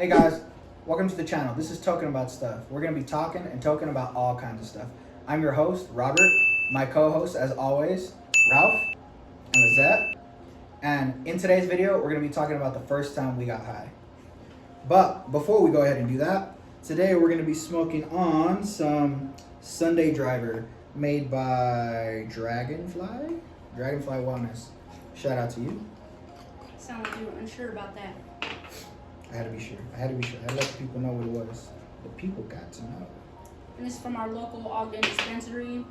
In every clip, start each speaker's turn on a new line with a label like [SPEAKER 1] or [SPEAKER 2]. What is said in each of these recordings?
[SPEAKER 1] Hey guys, welcome to the channel. This is Talking About Stuff. We're going to be talking and talking about all kinds of stuff. I'm your host, Robert. My co-host, as always, Ralph and Lizette. And in today's video, we're going to be talking about the first time we got high. But before we go ahead and do that, today we're going to be smoking on some Sunday Driver made by Dragonfly Wellness. Shout out to you.
[SPEAKER 2] Sound like you were unsure about that.
[SPEAKER 1] I had to be sure. I had to let the people know what it was. The people got to know.
[SPEAKER 2] And this is from our local Ogden dispensary.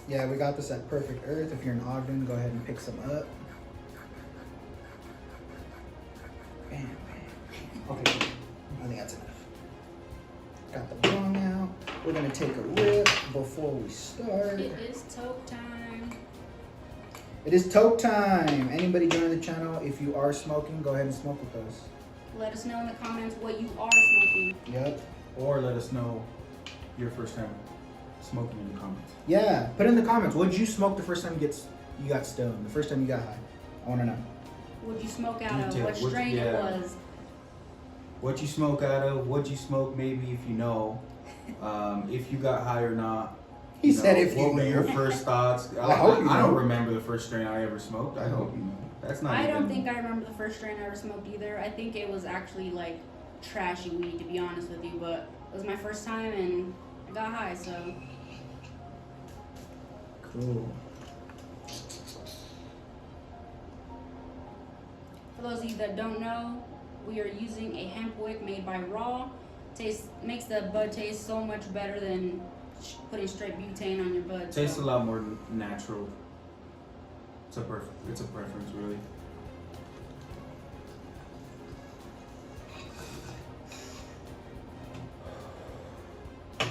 [SPEAKER 1] Yeah, we got this at Perfect Earth. If you're in Ogden, go ahead and pick some up. Bam, bam. Okay, cool. I think that's enough. Got the bong out. We're gonna take a rip before we start.
[SPEAKER 2] It is Toke time.
[SPEAKER 1] It is Toke time. Anybody join the channel, if you are smoking, go ahead and smoke with us.
[SPEAKER 2] Let us know in the comments what you are smoking.
[SPEAKER 1] Yep.
[SPEAKER 3] Or let us know your first time smoking in the comments.
[SPEAKER 1] Yeah, put in the comments. What did you smoke the first time you got stoned? The first time you got high? I want to know.
[SPEAKER 2] What'd you smoke out of?
[SPEAKER 3] Detail.
[SPEAKER 2] What strain it was?
[SPEAKER 3] What you smoke out of, what you smoke maybe if you know, if you got high or not.
[SPEAKER 1] He said if you
[SPEAKER 3] What were
[SPEAKER 1] know.
[SPEAKER 3] your first thoughts?
[SPEAKER 1] I hope you
[SPEAKER 3] I
[SPEAKER 1] know.
[SPEAKER 3] don't remember the first strain I ever smoked. I hope you know. That's not
[SPEAKER 2] I don't
[SPEAKER 3] even-
[SPEAKER 2] think I remember the first strain I ever smoked either. I think it was actually like trashy weed, to be honest with you, but it was my first time and I got high, so.
[SPEAKER 1] Cool.
[SPEAKER 2] For those of you that don't know, we are using a hemp wick made by Raw. Makes the bud taste so much better than putting straight butane on your bud.
[SPEAKER 3] Tastes
[SPEAKER 2] so.
[SPEAKER 3] a lot more natural. It's a preference, really.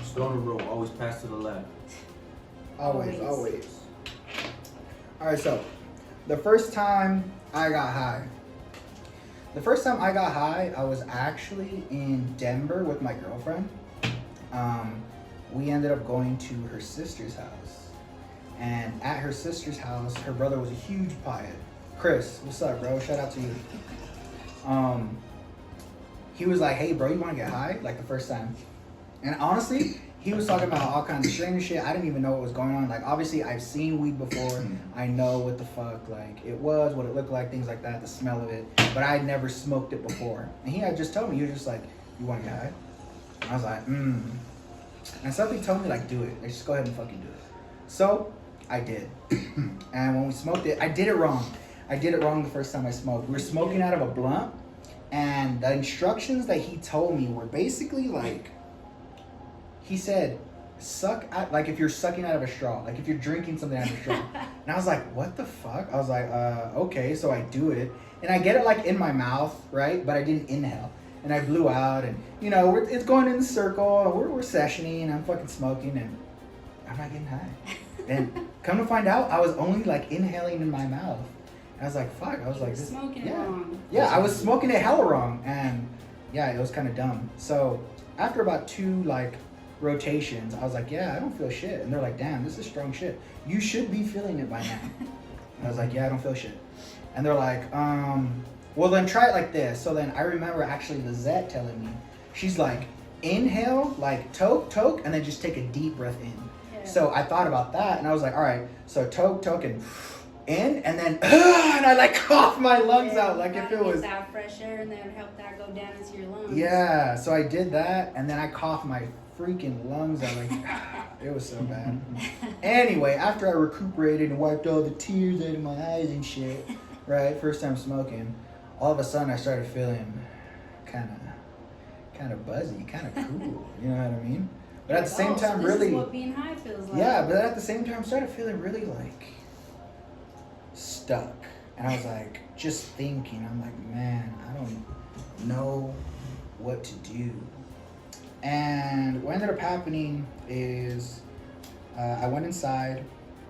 [SPEAKER 3] Stoner rule, always pass to the left.
[SPEAKER 1] Always.
[SPEAKER 2] Always.
[SPEAKER 1] All right, so the first time I got high. I was actually in Denver with my girlfriend. We ended up going to her sister's house. And at her sister's house, her brother was a huge pothead. Chris, what's up, bro? Shout out to you. He was like, hey, bro, you want to get high? Like the first time. And honestly, he was talking about all kinds of strange shit. I didn't even know what was going on. Like, obviously, I've seen weed before. I know what the fuck, like, it was, what it looked like, things like that, the smell of it. But I had never smoked it before. And he had just told me, he was just like, you want to get high? And I was like, And something told me, like, do it. Like, just go ahead and fucking do it. So, I did. And when we smoked it, I did it wrong. I did it wrong the first time I smoked. We were smoking out of a blunt. And the instructions that he told me were basically like, he said, like if you're sucking out of a straw, like if you're drinking something out of a straw. And I was like, what the fuck? I was like, okay, so I do it. And I get it like in my mouth, right? But I didn't inhale. And I blew out and, you know, it's going in the circle. We're sessioning and I'm fucking smoking and I'm not getting high. And come to find out, I was only like inhaling in my mouth. And I was like, fuck. I was like, this.
[SPEAKER 2] Smoking it wrong.
[SPEAKER 1] Yeah, I was smoking it hella wrong. And yeah, it was kind of dumb. So after about 2 like rotations, I was like, yeah, I don't feel shit. And they're like, damn, this is strong shit. You should be feeling it by now. And I was like, yeah, I don't feel shit. And they're like, well then try it like this. So then I remember actually Lizette telling me, she's like, inhale, like toke, and then just take a deep breath in.
[SPEAKER 2] Yeah.
[SPEAKER 1] So I thought about that and I was like, all right, so toke and in, and then and I like coughed my lungs out like if it was
[SPEAKER 2] that fresh air, and then help that go down into your lungs.
[SPEAKER 1] Yeah, so I did that and then I coughed my freaking lungs out like it was so bad. Anyway, after I recuperated and wiped all the tears out of my eyes and shit, right, first time smoking, all of a sudden I started feeling kind of buzzy, kind of cool, you know what I mean? But at the same time,
[SPEAKER 2] so this
[SPEAKER 1] really,
[SPEAKER 2] is what being high feels like.
[SPEAKER 1] yeah, but at the same time I started feeling really like stuck. And I was like just thinking, I'm like, man, I don't know what to do. And what ended up happening is I went inside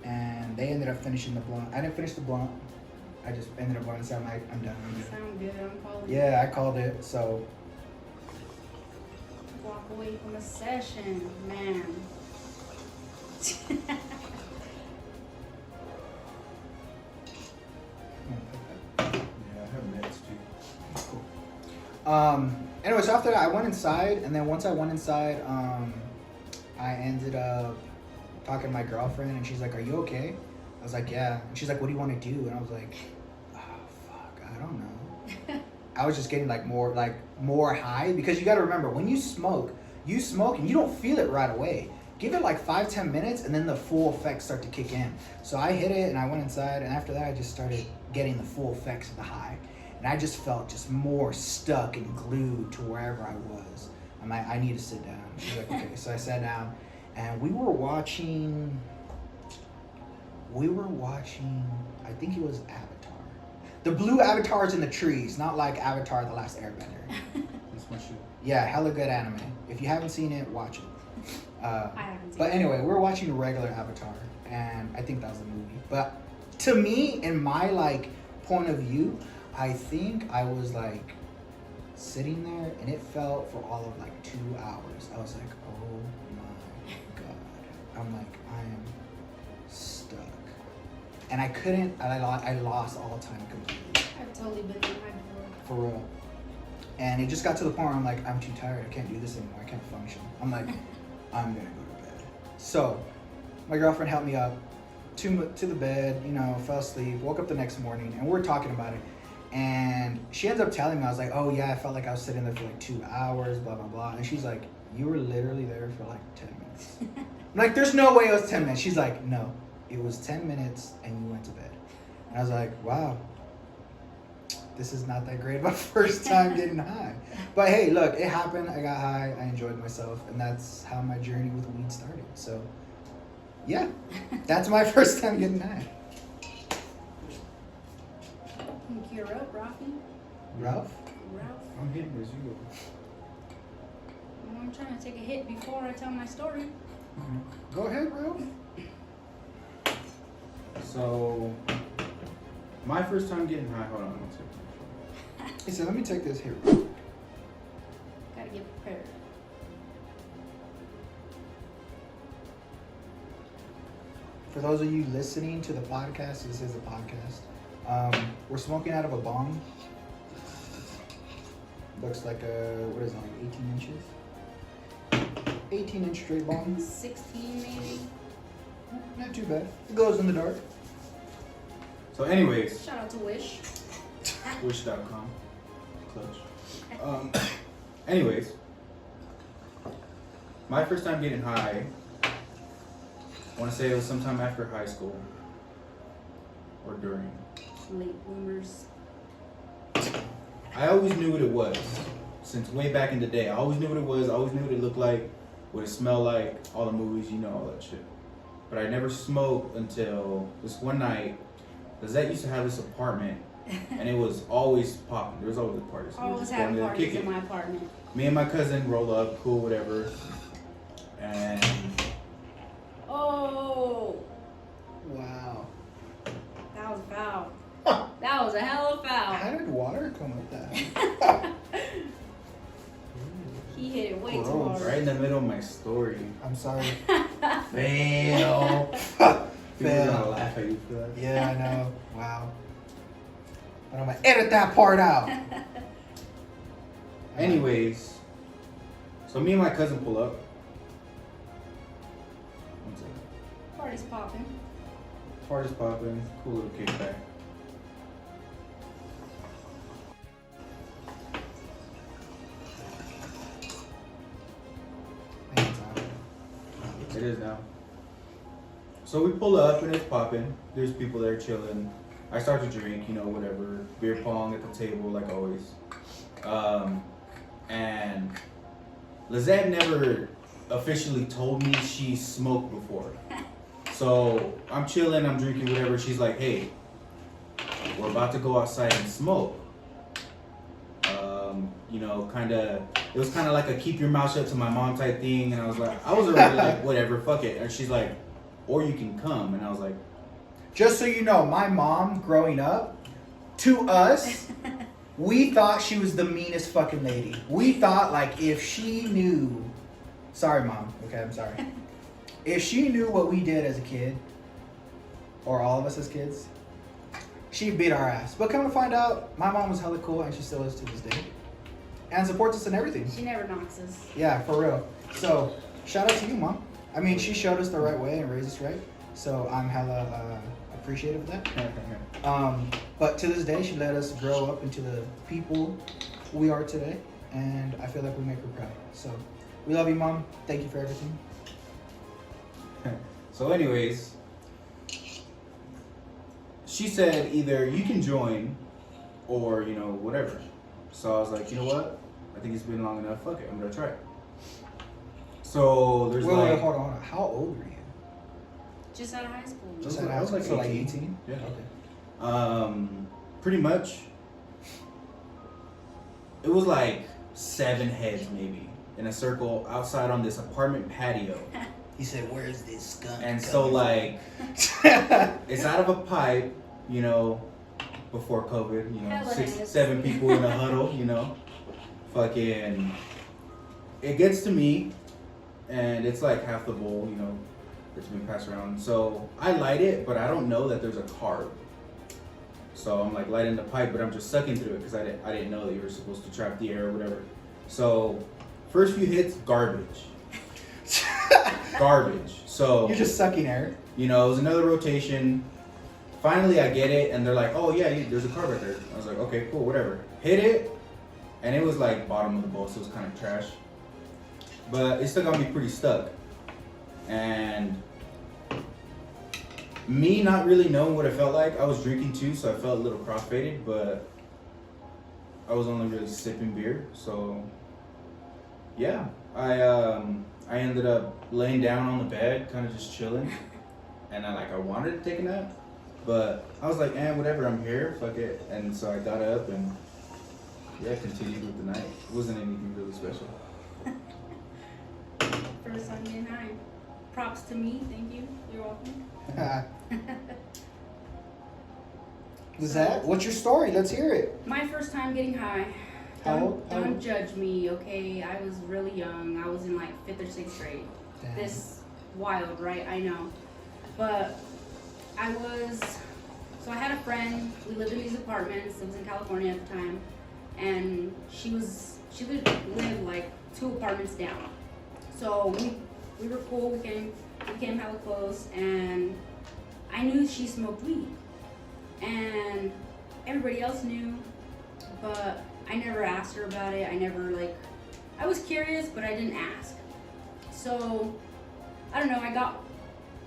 [SPEAKER 1] and they ended up finishing the blunt. I didn't finish the blunt. I just ended up going inside. I'm like, I'm done.
[SPEAKER 2] Sound good. I'm calling.
[SPEAKER 1] Yeah, I called it. So
[SPEAKER 2] Walk away from a session, man.
[SPEAKER 1] Anyway, so after that, I went inside, and then once I went inside, I ended up talking to my girlfriend, and she's like, "Are you okay?" I was like, "Yeah." And she's like, "What do you want to do?" And I was like, "Oh fuck, I don't know." I was just getting more high, because you got to remember, when you smoke and you don't feel it right away. Give it like 5-10 minutes, and then the full effects start to kick in. So I hit it, and I went inside, and after that, I just started getting the full effects of the high. And I just felt just more stuck and glued to wherever I was. I'm like, I need to sit down. She's like, okay. So I sat down, and we were watching, I think it was Avatar. The blue avatars in the trees, not like Avatar: The Last Airbender.
[SPEAKER 3] That's my shit.
[SPEAKER 1] Yeah, hella good anime. If you haven't seen it, watch it.
[SPEAKER 2] I haven't seen
[SPEAKER 1] But
[SPEAKER 2] it.
[SPEAKER 1] anyway, we were watching a regular Avatar, and I think that was the movie. But to me, in my like point of view, I think I was like sitting there, and it felt for all of like 2 hours. I was like, oh my god. I'm like, I am stuck, and I couldn't. I lost all time completely.
[SPEAKER 2] I've totally been there before.
[SPEAKER 1] For real. And it just got to the point where I'm like, I'm too tired. I can't do this anymore. I can't function. I'm like, I'm gonna go to bed. So my girlfriend helped me up to the bed, fell asleep, woke up the next morning, and we're talking about it. And she ends up telling me, I was like, oh yeah, I felt like I was sitting there for like 2 hours, blah, blah, blah. And she's like, you were literally there for like 10 minutes. I'm like, there's no way it was 10 minutes. She's like, no, it was 10 minutes and you went to bed. And I was like, wow. This is not that great of a first time getting high. But hey, look, it happened. I got high. I enjoyed myself. And that's how my journey with weed started. So, yeah, that's my first time getting high.
[SPEAKER 2] Can you cure up, Rafi?
[SPEAKER 1] Ralph?
[SPEAKER 2] Ralph?
[SPEAKER 3] I'm hitting as you go.
[SPEAKER 2] Well, I'm trying to take a hit before I tell my story.
[SPEAKER 1] Go ahead, Ralph.
[SPEAKER 3] So, my first time getting high, hold on one second.
[SPEAKER 1] He said, let me take this here.
[SPEAKER 2] Gotta get prepared.
[SPEAKER 1] For those of you listening to the podcast, this is a podcast. We're smoking out of a bong. Looks like what is it, like 18 inches? 18-inch straight bong.
[SPEAKER 2] 16 maybe.
[SPEAKER 1] Not too bad. It glows in the dark.
[SPEAKER 3] So anyways,
[SPEAKER 2] Shout out to Wish.
[SPEAKER 3] wish.com. Clutch. Anyways, my first time getting high, I want to say it was sometime after high school or during.
[SPEAKER 2] Late bloomers.
[SPEAKER 3] I always knew what it was since way back in the day. I always knew what it was. I always knew what it looked like, what it smelled like, all the movies, all that shit. But I never smoked until this one night. Lizette used to have this apartment, and it was always popping. There was always a party. So we were
[SPEAKER 2] Always
[SPEAKER 3] just going
[SPEAKER 2] having
[SPEAKER 3] there to
[SPEAKER 2] parties
[SPEAKER 3] kick
[SPEAKER 2] in
[SPEAKER 3] it.
[SPEAKER 2] my apartment.
[SPEAKER 3] Me and my cousin roll up, cool, whatever. And
[SPEAKER 2] Oh,
[SPEAKER 1] Wow.
[SPEAKER 2] that was a foul. That was a hell of a
[SPEAKER 1] How
[SPEAKER 2] foul.
[SPEAKER 1] did water come with that?
[SPEAKER 2] He hit it way too
[SPEAKER 1] Gross.
[SPEAKER 2] hard.
[SPEAKER 3] right in the middle of my story.
[SPEAKER 1] I'm sorry.
[SPEAKER 3] Fail. People are
[SPEAKER 1] Fail.
[SPEAKER 3] gonna laugh at you for that.
[SPEAKER 1] Yeah, I know. Wow. But I'm gonna edit that part out.
[SPEAKER 3] Anyways, so me and my cousin pull up. One second.
[SPEAKER 2] Party's popping.
[SPEAKER 3] Party's popping, cool little kickback. It is now. So we pull up and it's popping. There's people there chilling. I start to drink, whatever. Beer pong at the table, like always. And Lizette never officially told me she smoked before. So I'm chilling, I'm drinking, whatever. She's like, hey, we're about to go outside and smoke. It was kind of like a keep your mouth shut to my mom type thing. And I was already like, whatever, fuck it. And she's like, or you can come. And I was like,
[SPEAKER 1] Just so you know, my mom growing up, to us, we thought she was the meanest fucking lady. We thought like if she knew, sorry mom, okay, I'm sorry. If she knew what we did as a kid, or all of us as kids, she'd beat our ass. But come to find out, my mom was hella cool and she still is to this day. and supports us in everything.
[SPEAKER 2] She never knocks us.
[SPEAKER 1] Yeah, for real. So, shout out to you, Mom. I mean, she showed us the right way and raised us right. So, I'm hella appreciative of that. But to this day, she let us grow up into the people we are today. And I feel like we make her proud. So, we love you, Mom. Thank you for everything.
[SPEAKER 3] So, anyways, she said either you can join or, you know, whatever. So I was like, you know what? I think it's been long enough. Fuck it. I'm going to try it. So there's
[SPEAKER 1] Wait, hold on. How old were you?
[SPEAKER 2] Just out of high school.
[SPEAKER 1] Just
[SPEAKER 3] I
[SPEAKER 1] out
[SPEAKER 3] was
[SPEAKER 1] of high
[SPEAKER 3] like
[SPEAKER 1] school, like
[SPEAKER 3] 18.
[SPEAKER 1] 18?
[SPEAKER 3] Yeah.
[SPEAKER 1] Okay.
[SPEAKER 3] Pretty much, it was like 7 heads maybe in a circle outside on this apartment patio.
[SPEAKER 1] He said, "Where's this skunk?"
[SPEAKER 3] And so like, it's out of a pipe, you know, before COVID, you know,
[SPEAKER 2] Hella
[SPEAKER 3] 6,
[SPEAKER 2] heads.
[SPEAKER 3] 7 people in a huddle, you know, fucking, it gets to me, and it's like half the bowl, you know, that's being passed around. So I light it, but I don't know that there's a carb. So I'm like lighting the pipe, but I'm just sucking through it because I didn't know that you were supposed to trap the air or whatever. So first few hits, garbage. Garbage. So
[SPEAKER 1] You're just sucking air.
[SPEAKER 3] you know, it was another rotation. Finally, I get it, and they're like, "Oh yeah, there's a carb right there." I was like, "Okay, cool, whatever." Hit it, and it was like bottom of the bowl, so it was kind of trash. But it still got me pretty stuck. And me not really knowing what it felt like, I was drinking too, so I felt a little crossfaded, but I was only really sipping beer, so yeah, I ended up laying down on the bed, kind of just chilling, and I wanted to take a nap, but I was like, whatever, I'm here, fuck it, and so I got up and yeah, continued with the night. It wasn't anything really special.
[SPEAKER 2] First time getting high. Props to me. Thank you. You're welcome.
[SPEAKER 1] What's your story? Let's hear it.
[SPEAKER 2] My first time getting high.
[SPEAKER 1] How old?
[SPEAKER 2] Don't judge me, okay? I was really young. I was in like 5th or 6th grade.
[SPEAKER 1] Damn.
[SPEAKER 2] This wild, right? I know. But I had a friend. We lived in these apartments. It was in California at the time. And she lived like 2 apartments down. So we were cool. We became hella close, and I knew she smoked weed, and everybody else knew, but I never asked her about it. I was curious, but I didn't ask. So I don't know. I got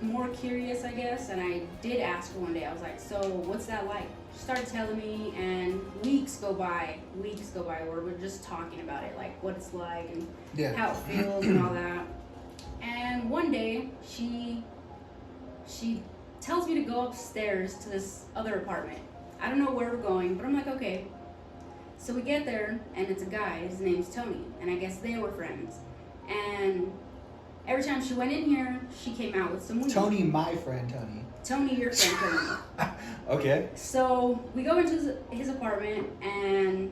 [SPEAKER 2] more curious, I guess, and I did ask her one day. I was like, "So what's that like?" She started telling me, and weeks go by where we're just talking about it, like what it's like and how it feels and all that. And one day she tells me to go upstairs to this other apartment. I don't know where we're going, but I'm like, okay. So we get there, and it's a guy. His name's Tony, and I guess they were friends. And every time she went in here, she came out with some weed.
[SPEAKER 1] Tony, my friend Tony.
[SPEAKER 2] Tony, your friend Tony.
[SPEAKER 1] Okay.
[SPEAKER 2] So we go into his apartment, and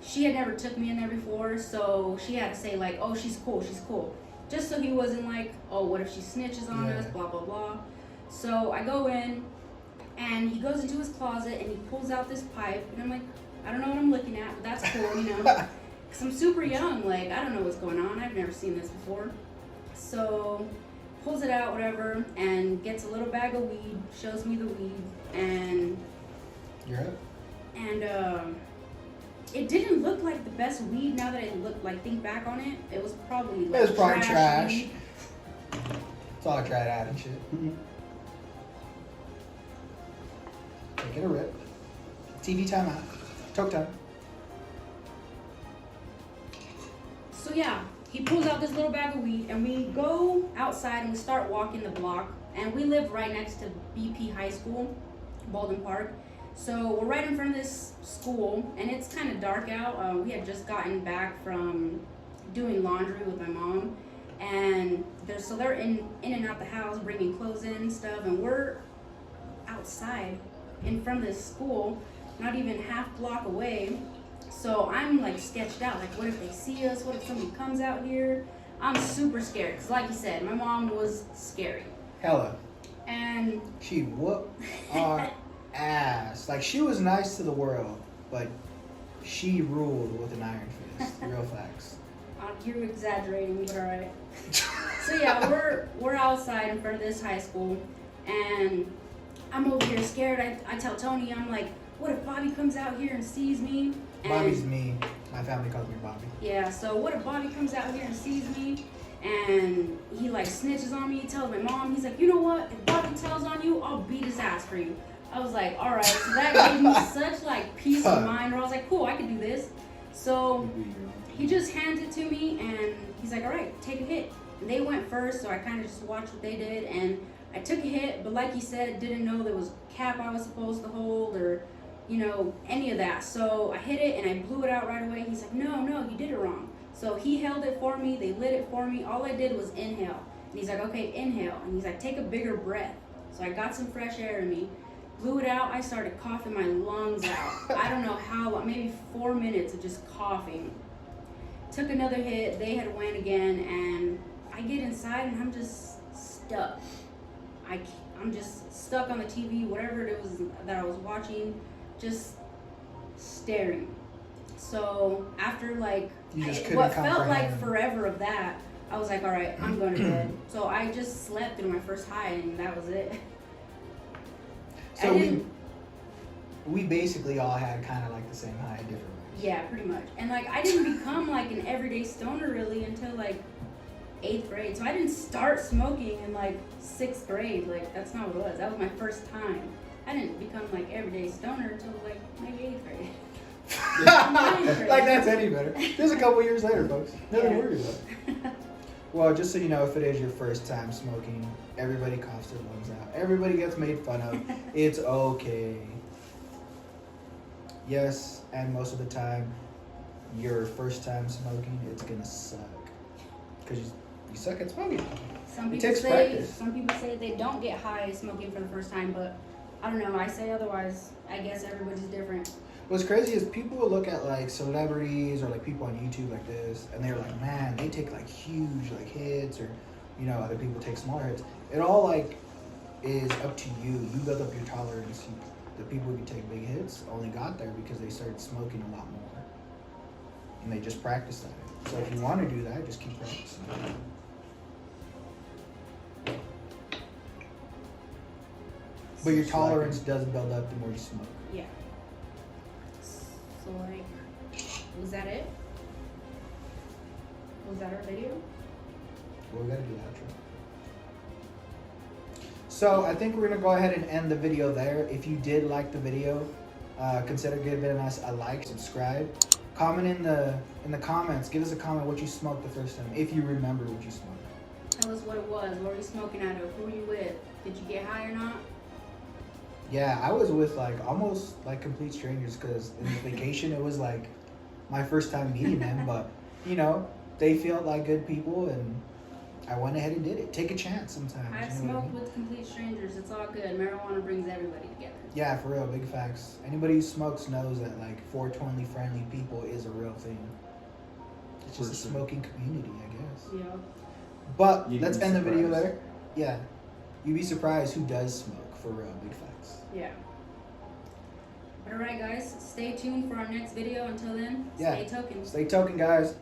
[SPEAKER 2] she had never took me in there before, so she had to say like, "Oh, she's cool, just so he wasn't like, "Oh, what if she snitches on us?" Blah blah blah. So I go in, and he goes into his closet and he pulls out this pipe, and I'm like, I don't know what I'm looking at, but that's cool, you know, because I'm super young. Like, I don't know what's going on. I've never seen this before. So pulls it out, whatever, and gets a little bag of weed, shows me the weed, and
[SPEAKER 1] You're up.
[SPEAKER 2] and it didn't look like the best weed. Now that I think back on it, it was probably like
[SPEAKER 1] It was probably trash.
[SPEAKER 2] weed.
[SPEAKER 1] That's all I tried out and shit.
[SPEAKER 3] Mm-hmm.
[SPEAKER 1] Taking a rip. TV timeout. Toke time.
[SPEAKER 2] So yeah, he pulls out this little bag of weed, and we go outside and we start walking the block. And we live right next to BP High School, Baldwin Park. So we're right in front of this school, and it's kind of dark out. We had just gotten back from doing laundry with my mom, and they're in and out the house, bringing clothes in and stuff, and we're outside in front of this school, not even half block away. So I'm like sketched out, like what if they see us? What if somebody comes out here? I'm super scared, because like you said, my mom was scary.
[SPEAKER 1] Hella.
[SPEAKER 2] And
[SPEAKER 1] She whooped our ass. Like, she was nice to the world, but she ruled with an iron Real facts.
[SPEAKER 2] You're exaggerating, but alright. So yeah, we're outside in front of this high school, and I'm over here scared. I tell Tony, I'm like, what if Bobby comes out here and sees me? And
[SPEAKER 1] Bobby's me. My family calls me Bobby.
[SPEAKER 2] yeah, so what if Bobby comes out here and sees me and he like snitches on me, he tells my mom, he's like, you know what, if Bobby tells on you, I'll beat his ass for you. I was like, alright, so that gave me such like peace of mind where I was like, cool, I can do this. So he just hands it to me and he's like, alright, take a hit. And they went first, so I kind of just watched what they did, and I took a hit, but like he said, didn't know there was cap I was supposed to hold or, you know, any of that. So I hit it and I blew it out right away. He's like, no, you did it wrong. So he held it for me, they lit it for me. All I did was inhale. And he's like, okay, inhale. And he's like, take a bigger breath. So I got some fresh air in me, blew it out. I started coughing my lungs out. I don't know how long, maybe 4 minutes of just coughing. Took another hit, they had went again, and I get inside and I'm just stuck. I'm just stuck on the TV, whatever it was that I was watching, just staring. So after like what felt like forever of that, I was like, all right, I'm going to bed. So I just slept through my first high, and that was it.
[SPEAKER 1] So we basically all had kind of like the same high, different ways.
[SPEAKER 2] Yeah, pretty much. And like I didn't become like an everyday stoner really until like 8th grade. So I didn't start smoking in like 6th grade. Like that's not what it was. That was my first time. I didn't become like everyday stoner until like maybe 8th grade.
[SPEAKER 1] Like that's any better. Just a couple years later, folks. Nothing to worry about. Well, just so you know, if it is your first time smoking, everybody coughs their lungs out. Everybody gets made fun of. It's okay. Yes, and most of the time, your first time smoking, it's gonna suck. Because you suck at smoking.
[SPEAKER 2] Some people say they don't get high smoking for the first time, but I don't know. I say otherwise. I guess everybody's different.
[SPEAKER 1] What's crazy is people will look at like celebrities or like people on YouTube like this, and they're like, man, they take like huge like hits, or you know, other people take smaller hits. It all like is up to you. You build up your tolerance. The people who take big hits only got there because they started smoking a lot more, and they just practiced at it. So if you want to do that, just keep practicing. But your tolerance does build up the more you smoke.
[SPEAKER 2] Yeah. So like, was that it? Was that our video?
[SPEAKER 1] Well, we gotta do the outro. So I think we're gonna go ahead and end the video there. If you did like the video, consider giving us a like, subscribe, comment in the comments. Give us a comment what you smoked the first time, if you remember what you smoked.
[SPEAKER 2] Tell us what it was. What were you smoking out of? Who were you with? Did you get high or not?
[SPEAKER 1] Yeah, I was with like almost like complete strangers because in the vacation it was like my first time meeting them, but you know, they felt like good people and I went ahead and did it. Take a chance sometimes.
[SPEAKER 2] I've smoked with complete strangers. It's all good. Marijuana brings everybody together.
[SPEAKER 1] Yeah, for real, big facts. Anybody who smokes knows that like 420 friendly people is a real thing. It's just a smoking community, I guess.
[SPEAKER 2] Yeah.
[SPEAKER 1] But let's end the video there. Yeah. You'd be surprised who does smoke, for real, big facts.
[SPEAKER 2] Yeah. Alright guys, stay tuned for our next video. Until then,
[SPEAKER 1] Yeah.
[SPEAKER 2] stay token.
[SPEAKER 1] Stay token, guys.